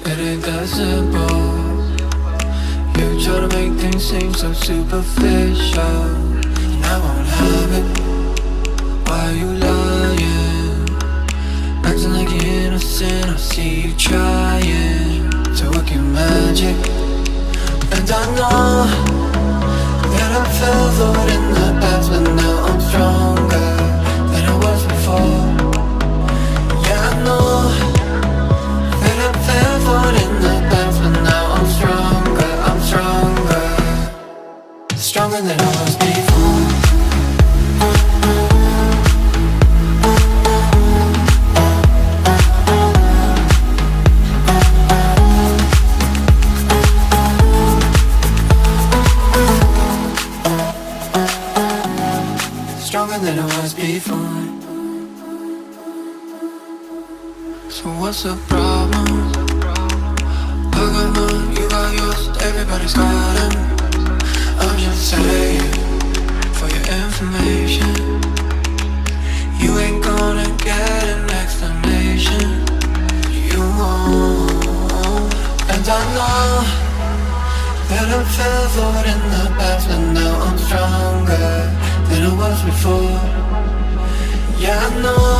it ain't that simple. You try to make things seem so superficial, and I won't have it. Why are you lying? Acting like you're innocent, I see you trying to work your magic. And I know that I fell for it in the past, but now I'm stronger than I was before. Yeah, I know that I fell for it in the past, but now I'm stronger, stronger than I was before. Stronger than I was before. So what's the problem? I got mine, you got yours, everybody's got them. I'm just saying, for your information, you ain't gonna get an explanation. You won't. And I know that I fell for it in the past, but now I'm stronger than I was before. Yeah, I know